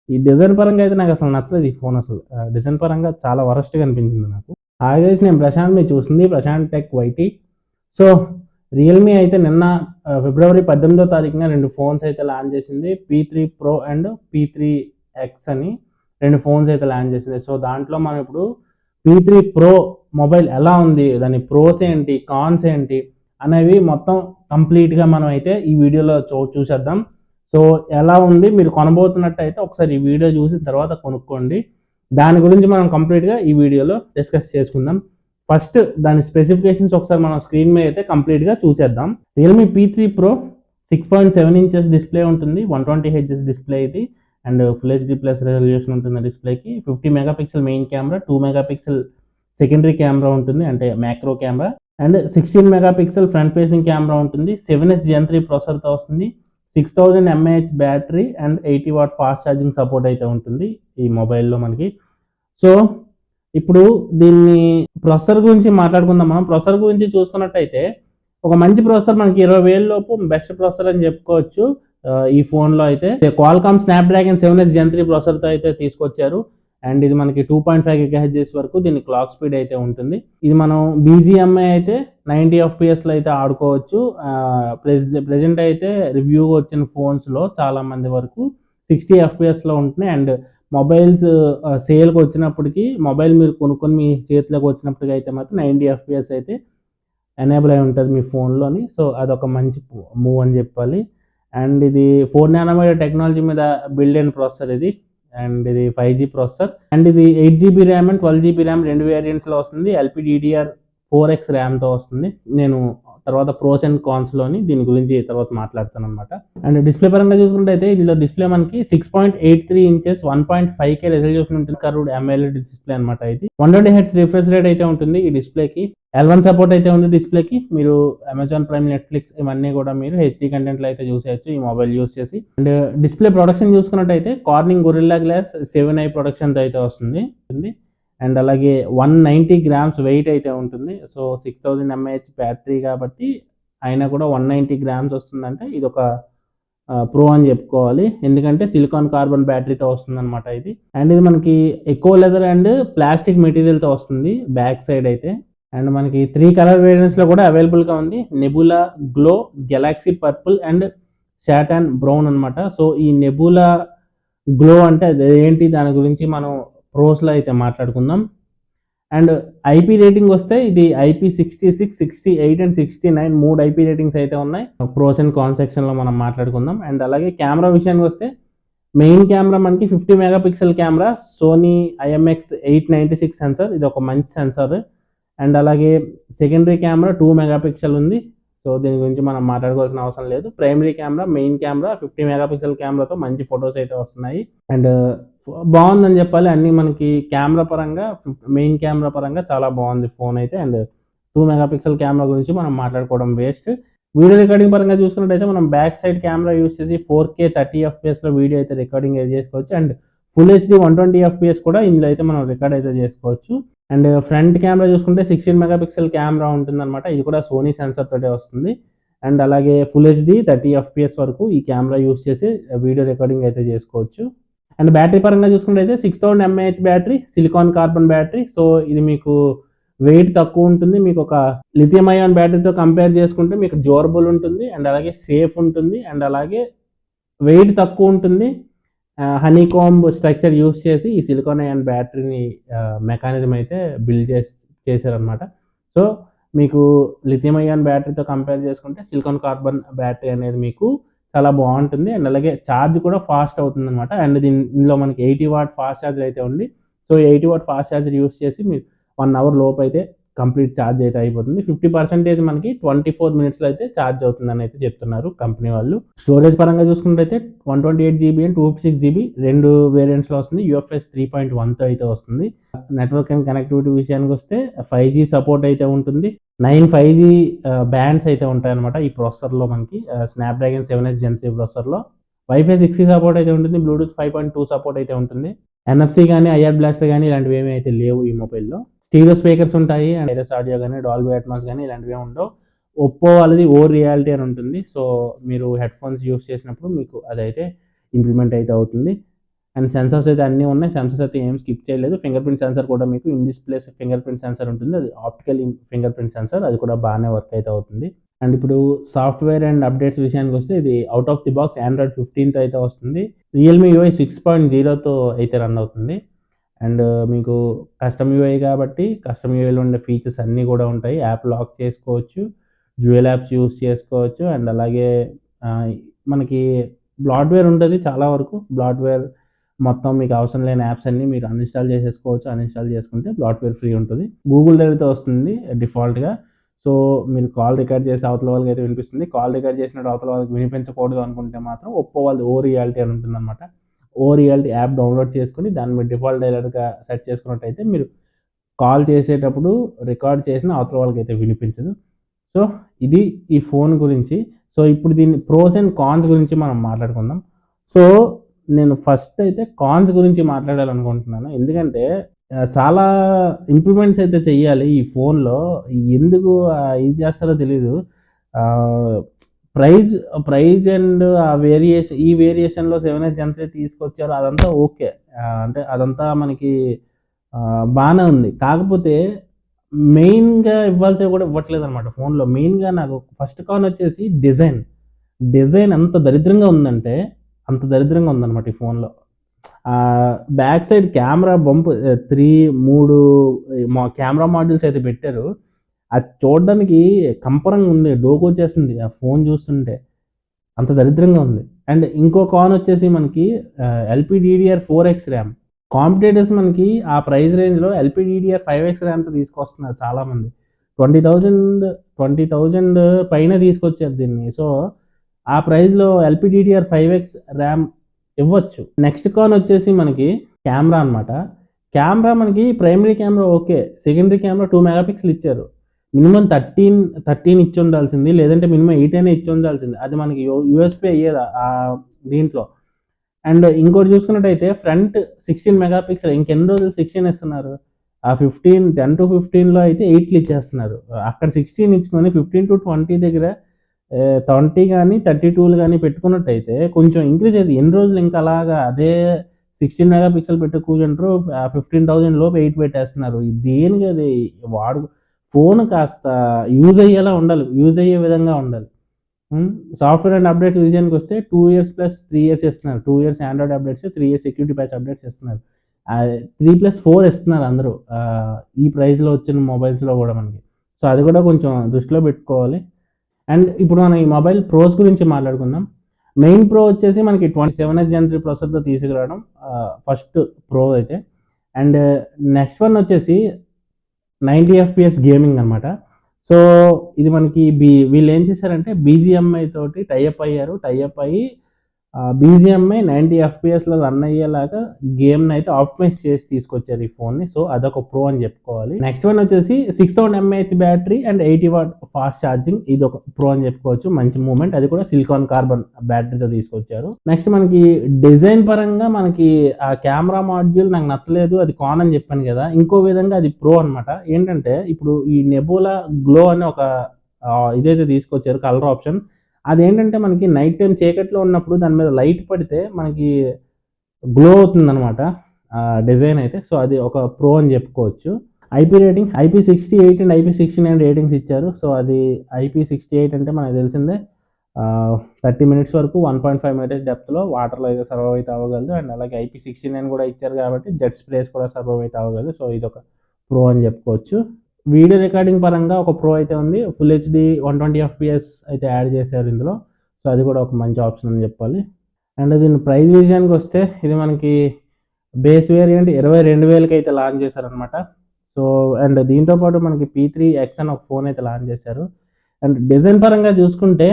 ఈ డిజైన్ పరంగా అయితే నాకు అసలు నచ్చలేదు ఈ ఫోన్ అసలు. డిజైన్ పరంగా చాలా వరస్ట్‌గా అనిపించింది నాకు. హాయ్ గైస్, నేను ప్రశాంత్. మీరు చూస్తుంది Prashanth tech YT. So Realme అయితే నిన్న ఫిబ్రవరి 18వ తారీఖున 2 ఫోన్స్ అయితే లాంచ్ చేసింది. P3 Pro and P3 X అని 2 ఫోన్స్ అయితే లాంచ్ చేసింది. సో దాంట్లో మనం ఇప్పుడు P3 Pro మొబైల్ ఎలా ఉంది, దాని ప్రోస్ ఏంటి, కాన్స్ ఏంటి అనేవి మొత్తం కంప్లీట్‌గా మనం అయితే ఈ వీడియోలో చూసేద్దాం. సో ఎలా ఉంది, మీరు కొనబోతున్నట్టయితే ఒకసారి ఈ వీడియో చూసిన తర్వాత కొనుక్కోండి. దాని గురించి మనం కంప్లీట్‌గా ఈ వీడియోలో డిస్కస్ చేసుకుందాం. ఫస్ట్ దాని స్పెసిఫికేషన్స్ ఒకసారి మనం స్క్రీన్ మీద అయితే కంప్లీట్‌గా చూసేద్దాం. Realme P3 Pro 6.7 inches display ఉంటుంది. 120 Hz డిస్ప్లే ఇది. And full HD plus resolution ఉంటుంది డిస్ప్లేకి. 50 megapixel main camera, 2 megapixel secondary camera ఉంటుంది, అంటే macro camera. And 16 megapixel front facing camera ఉంటుంది. 7S Gen 3 ప్రాసెసర్తో వస్తుంది. 6000 mAh battery and 80 watt fast charging support అయితే ఉంటుంది ఈ మొబైల్లో మనకి. సో ఇప్పుడు దీన్ని ప్రాసెసర్ గురించి మాట్లాడుకుందాం. మనం ప్రాసెసర్ గురించి చూసుకున్నట్టయితే ఒక మంచి ప్రాసెసర్ మనకి 20,000 లోపు బెస్ట్ ప్రాసెసర్ అని చెప్పుకోవచ్చు. ఈ ఫోన్లో అయితే క్వాల్కామ్ స్నాప్డ్రాగన్ 7S Gen 3 ప్రాసెసర్తో అయితే తీసుకొచ్చారు. అండ్ ఇది మనకి 2.5 GHz వరకు దీని క్లాక్ స్పీడ్ అయితే ఉంటుంది. ఇది మనం BGMI అయితే 90 FPS అయితే ఆడుకోవచ్చు. ప్రెజెంట్ అయితే రివ్యూ వచ్చిన ఫోన్స్లో చాలా మంది వరకు 60 FPSలో ఉంటున్నాయి. అండ్ మొబైల్స్ సేల్కి వచ్చినప్పటికీ, మొబైల్ మీరు కొనుక్కొని మీ చేతిలోకి వచ్చినప్పటికీ అయితే మాత్రం 90 FPS అయితే ఎనేబుల్ అయి ఉంటుంది మీ ఫోన్లోని. సో అదొక మంచి మూవ్ అని చెప్పాలి. అండ్ ఇది 4 nanometer టెక్నాలజీ మీద బిల్డ్ అయిన ప్రాసెసర్ ఇది. అండ్ ఇది 5G ప్రాసెసర్. అండ్ ఇది 8GB RAM and 12GB RAM 2 వేరియంట్స్లో వస్తుంది. LPDDR4X ర్యామ్తో వస్తుంది. నేను తర్వాత ప్రోస్ అండ్ కాన్స్లోని దీని గురించి తర్వాత మాట్లాడతాను అనమాట. అండ్ డిస్ప్లే పరంగా చూసుకుంటే అయితే ఇందులో డిస్ప్లే మనకి 6.83 ఇంచెస్ 1.5K రెజల్యూషన్ ఉంటుంది. కర్వ్డ్ AMOLED డిస్ప్లే అనమాట. ఇది 120 Hz రిఫ్రెష్ రేట్ అయితే ఉంటుంది ఈ డిస్ప్లేకి. L1 సపోర్ట్ అయితే ఉంది డిస్ప్లేకి. మీరు అమెజాన్ ప్రైమ్, నెట్ఫ్లిక్స్ ఇవన్నీ కూడా మీరు HD కంటెంట్లో అయితే చూసేయచ్చు ఈ మొబైల్ యూస్ చేసి. అండ్ డిస్ప్లే ప్రొడక్షన్ చూసుకున్నట్టయితే కార్నింగ్ గొరిల్లా గ్లాస్ 7i ప్రొడక్షన్తో అయితే వస్తుంది. అండ్ అలాగే 190 grams వెయిట్ అయితే ఉంటుంది. సో 6000 mAh బ్యాటరీ కాబట్టి అయినా కూడా 190 grams వస్తుందంటే ఇది ఒక ప్రో అని చెప్పుకోవాలి. ఎందుకంటే సిలికాన్ కార్బన్ బ్యాటరీతో వస్తుంది అనమాట ఇది. అండ్ ఇది మనకి ఎకో లెదర్ అండ్ ప్లాస్టిక్ మెటీరియల్తో వస్తుంది బ్యాక్ సైడ్ అయితే. అండ్ మనకి 3 కలర్ వేరియంట్స్లో కూడా అవైలబుల్గా ఉంది. Nebula, glow, Galaxy purple and శాటాన్ brown అనమాట. సో ఈ నెబులా గ్లో అంటే ఏంటి, దాని గురించి మనం ప్రోస్లో అయితే మాట్లాడుకుందాం. అండ్ ఐపీ రేటింగ్ వస్తే ఇది IP66, 68 అండ్ 69 3 IP రేటింగ్స్ అయితే ఉన్నాయి. ప్రోస్ అండ్ కాన్స్ సెక్షన్లో మనం మాట్లాడుకుందాం. అండ్ అలాగే కెమెరా విషయానికి వస్తే మెయిన్ కెమెరా మనకి 50 megapixel camera, Sony IMX896 censor, ఇది ఒక మంచి సెన్సార్. అండ్ అలాగే సెకండరీ కెమెరా 2 మెగాపిక్సెల్ ఉంది. సో దీని గురించి మనం మాట్లాడుకోవాల్సిన అవసరం లేదు. Primary camera, main camera 50 megapixel కెమెరాతో మంచి ఫొటోస్ అయితే వస్తున్నాయి. అండ్ బాగుందని చెప్పాలి. అన్నీ మనకి కెమెరా పరంగా, మెయిన్ కెమెరా పరంగా చాలా బాగుంది ఫోన్ అయితే. అండ్ 2 మెగాపిక్సెల్ కెమెరా గురించి మనం మాట్లాడుకోవడం వేస్ట్. వీడియో రికార్డింగ్ పరంగా చూసుకున్నట్టయితే మనం బ్యాక్ సైడ్ కెమెరా యూస్ చేసి 4K 30 FPSలో వీడియో అయితే రికార్డింగ్ అయితే చేసుకోవచ్చు. అండ్ ఫుల్ HD 120 FPS కూడా ఇందులో అయితే మనం రికార్డ్ అయితే చేసుకోవచ్చు. అండ్ ఫ్రంట్ కెమెరా చూసుకుంటే 16 మెగాపిక్సెల్ కెమెరా ఉంటుందన్నమాట. ఇది కూడా సోనీ సెన్సార్ తోటే వస్తుంది. అండ్ అలాగే ఫుల్ HD 30 FPS వరకు ఈ కెమెరా యూస్ చేసి వీడియో రికార్డింగ్ అయితే చేసుకోవచ్చు. అండ్ బ్యాటరీ పరంగా చూసుకుంటే అయితే 6000 mAh battery, silicon carbon battery. So ఇది మీకు వెయిట్ తక్కువ ఉంటుంది. మీకు ఒక లిథియం అయాన్ బ్యాటరీతో కంపేర్ చేసుకుంటే మీకు డ్యూరబుల్ ఉంటుంది. అండ్ అలాగే సేఫ్ ఉంటుంది. అండ్ అలాగే వెయిట్ తక్కువ ఉంటుంది. హనీకాంబ్ స్ట్రక్చర్ యూస్ చేసి ఈ సిలికాన్ అయాన్ బ్యాటరీని మెకానిజం అయితే బిల్డ్ చేశారనమాట. సో మీకు లిథియం అయాన్ బ్యాటరీతో కంపేర్ చేసుకుంటే సిలికాన్ కార్బన్ బ్యాటరీ అనేది మీకు చాలా బాగుంటుంది. అండ్ అలాగే ఛార్జ్ కూడా ఫాస్ట్ అవుతుంది అనమాట. అండ్ దీనిలో మనకి 80 వాట్ ఫాస్ట్ ఛార్జర్ అయితే ఉంది. So 80 watt fast charger use చేసి మీరు 1 అవర్ లోపు అయితే కంప్లీట్ ఛార్జ్ అయితే అయిపోతుంది. 50% మనకి 24 minutesలో అయితే ఛార్జ్ అవుతుందని అయితే చెప్తున్నారు కంపెనీ వాళ్ళు. స్టోరేజ్ పరంగా చూసుకున్నట్టయితే 128GB అండ్ 256GB 2 వేరియంట్స్లో వస్తుంది. UFS 3.1తో అయితే వస్తుంది. నెట్వర్క్ అండ్ కనెక్టివిటీ విషయానికి వస్తే 5G సపోర్ట్ అయితే ఉంటుంది. 9 5G బ్యాండ్స్ అయితే ఉంటాయన్నమాట ఈ ప్రాసెసర్లో మనకి. స్నాప్డ్రాగన్ 7S Gen 3 ప్రాసెసర్లో Wi-Fi 6 సపోర్ట్ అయితే ఉంటుంది. బ్లూటూత్ 5.2 సపోర్ట్ అయితే ఉంటుంది. NFC కానీ, IR బ్లాస్టర్ కానీ ఇలాంటివి ఏమీ అయితే లేవు ఈ మొబైల్లో. స్టీరియో స్పీకర్స్ ఉంటాయి. అండ్ వైరస్ ఆడియో కానీ, డాల్బీ అట్మాస్ కానీ ఇలాంటివి ఉండవు. ఒప్పో వాళ్ళది ఓ రియాలిటీ అని ఉంటుంది. సో మీరు హెడ్ ఫోన్స్ యూస్ చేసినప్పుడు మీకు అదైతే ఇంప్లిమెంట్ అయితే అవుతుంది. అండ్ సెన్సర్స్ అయితే అన్నీ ఉన్నాయి. సెన్సర్స్ అయితే ఏం స్కిప్ చేయలేదు. ఫింగర్ ప్రింట్ సెన్సర్ కూడా మీకు in display finger print sensor ఉంటుంది. అది ఆప్టికల్ ఫింగర్ ప్రింట్ సెన్సర్, అది కూడా బాగానే వర్క్ అయితే అవుతుంది. అండ్ ఇప్పుడు సాఫ్ట్వేర్ అండ్ అప్డేట్స్ విషయానికి వస్తే ఇది out of the box Android 15తో అయితే వస్తుంది. రియల్మీ UI 6.0తో అయితే రన్ అవుతుంది. అండ్ మీకు కస్టమ్ UI కాబట్టి కస్టమ్ UIలో ఉండే ఫీచర్స్ అన్నీ కూడా ఉంటాయి. యాప్ లాక్ చేసుకోవచ్చు, డ్యూయల్ యాప్స్ యూస్ చేసుకోవచ్చు. అండ్ అలాగే మనకి బ్లాట్వేర్ ఉంటుంది చాలా వరకు. బ్లాట్వేర్ మొత్తం మీకు అవసరం లేని యాప్స్ అన్నీ మీరు అన్ఇన్స్టాల్ చేసేసుకోవచ్చు. అన్ఇన్స్టాల్ చేసుకుంటే బ్లాట్వేర్ ఫ్రీ ఉంటుంది. గూగుల్ దగ్గరతో వస్తుంది డిఫాల్ట్గా. సో మీరు కాల్ రికార్డ్ చేసి అవతల వాళ్ళకి అయితే వినిపిస్తుంది. కాల్ రికార్డ్ చేసినట్టు అవతల వాళ్ళకి వినిపించకూడదు అనుకుంటే మాత్రం ఒప్పో వాళ్ళది ఓ రియాలిటీ అని ఉంటుంది అనమాట. ఓ రియాలిటీ యాప్ డౌన్లోడ్ చేసుకుని దాన్ని మీరు డిఫాల్ట్ డైలర్గా సెట్ చేసుకున్నట్టయితే మీరు కాల్ చేసేటప్పుడు రికార్డ్ చేసిన అవతల వాళ్ళకి అయితే వినిపించదు. సో ఇది ఈ ఫోన్ గురించి. సో ఇప్పుడు దీన్ని ప్రోస్ అండ్ కాన్స్ గురించి మనం మాట్లాడుకుందాం. సో నేను ఫస్ట్ అయితే కాన్స్ గురించి మాట్లాడాలనుకుంటున్నాను. ఎందుకంటే చాలా ఇంప్రూవ్మెంట్స్ అయితే చెయ్యాలి ఈ ఫోన్లో. ఎందుకు ఇది చేస్తారో తెలీదు. ప్రైజ్ అండ్ ఆ ఈ వేరియేషన్లో 7S Gen 3 తీసుకొచ్చారు, అదంతా ఓకే. అంటే అదంతా మనకి బాగానే ఉంది. కాకపోతే మెయిన్గా ఇవ్వాల్సినవి కూడా ఇవ్వట్లేదు అనమాట ఫోన్లో. మెయిన్గా నాకు ఫస్ట్ కాన్ వచ్చేసి డిజైన్ ఎంత దరిద్రంగా ఉందంటే అంత దరిద్రంగా ఉందన్నమాట ఈ ఫోన్లో. Back side camera bump 3 camera modules అయితే పెట్టారు. అది చూడడానికి కంపరంగా ఉంది, డోకు వచ్చేస్తుంది ఆ ఫోన్ చూస్తుంటే, అంత దరిద్రంగా ఉంది. అండ్ ఇంకో కాన్ వచ్చేసి మనకి LPDDR4X ర్యామ్. కాంపిటేటర్స్ మనకి ఆ ప్రైస్ రేంజ్లో LPDDR5X ర్యామ్తో తీసుకొస్తున్నారు చాలామంది. 20,000 పైన తీసుకొచ్చారు దీన్ని. సో ఆ ప్రైస్లో LPDDR5X ర్యామ్ ఇవ్వచ్చు. నెక్స్ట్ కాన్ వచ్చేసి మనకి కెమెరా అనమాట. కెమెరా మనకి primary camera okay, secondary camera 2 megapixel ఇచ్చారు. మినిమం 13 ఇచ్చి ఉండాల్సింది, లేదంటే మినిమం 8 అయినా ఇచ్చి ఉండాల్సింది. అది మనకి USB అయ్యేదా దీంట్లో. అండ్ ఇంకోటి చూసుకున్నట్టయితే ఫ్రంట్ 16 మెగాపిక్సెల్. ఇంకెన్ని రోజులు 16 ఇస్తున్నారు? ఆ 10 to 15లో అయితే 8 ఇచ్చేస్తున్నారు. అక్కడ 16 ఇచ్చుకొని 15 to 20 దగ్గర 20 కానీ 32 కానీ పెట్టుకున్నట్టయితే కొంచెం ఇంక్రీజ్ అయ్యింది. ఎన్ని రోజులు ఇంకా అలాగా అదే 16 మెగాపిక్సెల్ పెట్టి కూర్చుంటారు. 15,000 లోపు 8 పెట్టేస్తున్నారు. దేనికి అది ఫోన్ కాస్త యూజ్ అయ్యేలా ఉండాలి, యూజ్ అయ్యే విధంగా ఉండాలి. సాఫ్ట్వేర్ అండ్ అప్డేట్స్ విషయానికి వస్తే 2 years + 3 years ఇస్తున్నారు. 2 years Android updates, 3 years security patch updates ఇస్తున్నారు. 3+4 ఇస్తున్నారు అందరూ ఈ ప్రైస్లో వచ్చిన మొబైల్స్లో కూడా మనకి. సో అది కూడా కొంచెం దృష్టిలో పెట్టుకోవాలి. అండ్ ఇప్పుడు మనం ఈ మొబైల్ ప్రోస్ గురించి మాట్లాడుకుందాం. మెయిన్ ప్రో వచ్చేసి మనకి 7S Gen 3 ప్రాసెసర్తో తీసుకురావడం ఫస్ట్ ప్రో అయితే. అండ్ నెక్స్ట్ వన్ వచ్చేసి 90 FPS గేమింగ్ అనమాట. సో ఇది మనకి వీళ్ళు ఏం చేశారంటే BGMI తోటి టైఅప్ అయ్యి BGMI 90 FPSలో రన్ అయ్యేలాగా గేమ్ని అయితే ఆప్టిమైజ్ చేసి తీసుకొచ్చారు ఈ ఫోన్ని. సో అదొక ప్రో అని చెప్పుకోవాలి. నెక్స్ట్ వన్ వచ్చేసి 6000 mAh battery and 80 watt fast charging. ఇది ఒక ప్రో అని చెప్పుకోవచ్చు, మంచి మూమెంట్. అది కూడా సిలికాన్ కార్బన్ బ్యాటరీతో తీసుకొచ్చారు. నెక్స్ట్ మనకి డిజైన్ పరంగా మనకి ఆ కెమెరా మాడ్యూల్ నాకు నచ్చలేదు, అది కాన్ అని చెప్పాను కదా. ఇంకో విధంగా అది ప్రో అనమాట. ఏంటంటే ఇప్పుడు ఈ నెబులా గ్లో అని ఒక ఇదైతే తీసుకొచ్చారు, కలర్ ఆప్షన్. అదేంటంటే మనకి నైట్ టైం చీకట్లో ఉన్నప్పుడు దాని మీద లైట్ పడితే మనకి గ్లో అవుతుంది అనమాట డిజైన్ అయితే. సో అది ఒక ప్రో అని చెప్పుకోవచ్చు. IP rating IP68 and IP69 ratings ఇచ్చారు. సో అది IP68 అంటే మనకు తెలిసిందే 30 minutes వరకు 1.5 meters డెప్త్లో వాటర్లో అయితే సర్వైవ్ అయితే అవ్వగలదు. అండ్ అలాగే IP69 కూడా ఇచ్చారు కాబట్టి జెట్ స్ప్రేస్ కూడా సర్వైవ్ అయితే అవ్వగలదు. సో ఇది ఒక ప్రో అని చెప్పుకోవచ్చు. వీడియో రికార్డింగ్ పరంగా ఒక ప్రో అయితే ఉంది. Full HD 120 FPS అయితే యాడ్ చేశారు ఇందులో. సో అది కూడా ఒక మంచి ఆప్షన్ అని చెప్పాలి. అండ్ దీని ప్రైస్ విషయానికి వస్తే ఇది మనకి బేస్ వేరియంట్ 22,000కి అయితే లాంచ్ చేశారనమాట. సో అండ్ దీంతోపాటు మనకి P3X అని ఒక ఫోన్ అయితే లాంచ్ చేశారు. అండ్ డిజైన్ పరంగా చూసుకుంటే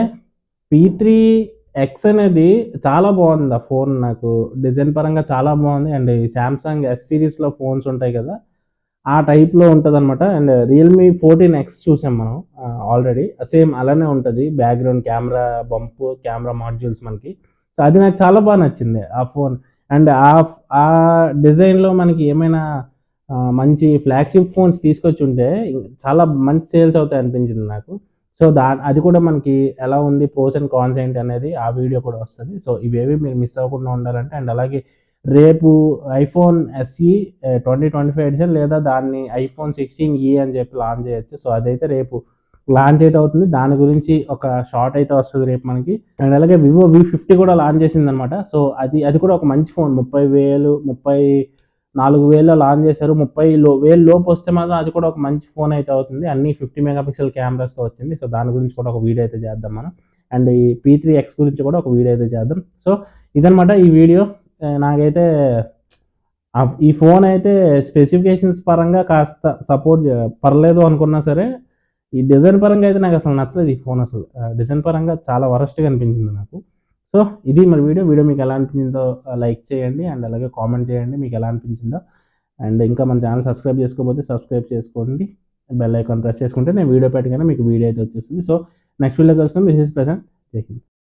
P3X అనేది చాలా బాగుంది. ఆ ఫోన్ నాకు డిజైన్ పరంగా చాలా బాగుంది. అండ్ ఈ శాంసంగ్ S సిరీస్లో ఫోన్స్ ఉంటాయి కదా, ఆ టైప్లో ఉంటుంది అనమాట. అండ్ రియల్మీ 14X చూసాం మనం ఆల్రెడీ, సేమ్ అలానే ఉంటుంది. Background camera bump, camera modules మనకి. సో అది నాకు చాలా బాగా నచ్చింది ఆ ఫోన్. అండ్ ఆ డిజైన్లో మనకి ఏమైనా మంచి ఫ్లాగ్షిప్ ఫోన్స్ తీసుకొచ్చి ఉంటే చాలా మంచి సేల్స్ అవుతాయి అనిపించింది నాకు. సో అది కూడా మనకి ఎలా ఉంది, ప్రోస్ అండ్ కాన్స్ ఏంటి అనేది ఆ వీడియో కూడా వస్తుంది. సో ఇవేవి మీరు మిస్ అవ్వకుండా ఉండాలంటే, అండ్ అలాగే రేపు ఐఫోన్ ఎస్ఈ 2025 ఎడిషన్ లేదా దాన్ని ఐఫోన్ 16E అని చెప్పి లాంచ్ చేయొచ్చు. సో అదైతే రేపు లాంచ్ అయితే అవుతుంది. దాని గురించి ఒక షార్ట్ అయితే వస్తుంది రేపు మనకి. అండ్ అలాగే వివో V50 కూడా లాంచ్ చేసింది అనమాట. సో అది కూడా ఒక మంచి ఫోన్. 30,000 34,000 లాంచ్ చేశారు. 30,000 లోపు వస్తే మాత్రం అది కూడా ఒక మంచి ఫోన్ అయితే అవుతుంది. అన్ని 50 మెగాపిక్సెల్ కెమెరాస్తో వచ్చింది. సో దాని గురించి కూడా ఒక వీడియో అయితే చేద్దాం మనం. అండ్ ఈ P3X గురించి కూడా ఒక వీడియో అయితే చేద్దాం. సో ఇదనమాట ఈ వీడియో. నాకైతే ఈ ఫోన్ అయితే స్పెసిఫికేషన్స్ పరంగా కాస్త సపోర్ట్ పర్లేదు అనుకున్నా సరే, ఈ డిజైన్ పరంగా అయితే నాకు అసలు నచ్చలేదు ఈ ఫోన్. అసలు డిజైన్ పరంగా చాలా వరస్ట్గా అనిపించింది నాకు. సో ఇది మరి వీడియో మీకు ఎలా అనిపించిందో లైక్ చేయండి. అండ్ అలాగే కామెంట్ చేయండి మీకు ఎలా అనిపించిందో. అండ్ ఇంకా మన ఛానల్ సబ్స్క్రైబ్ చేసుకోకపోతే సబ్స్క్రైబ్ చేసుకోండి. బెల్ ఐకాన్ ప్రెస్ చేసుకుంటే నేను వీడియో పెట్టగానే మీకు వీడియో అయితే వచ్చేస్తుంది. సో నెక్స్ట్ వీడియో కలుసుకుందాం. This is Prashanth. జై హింద్.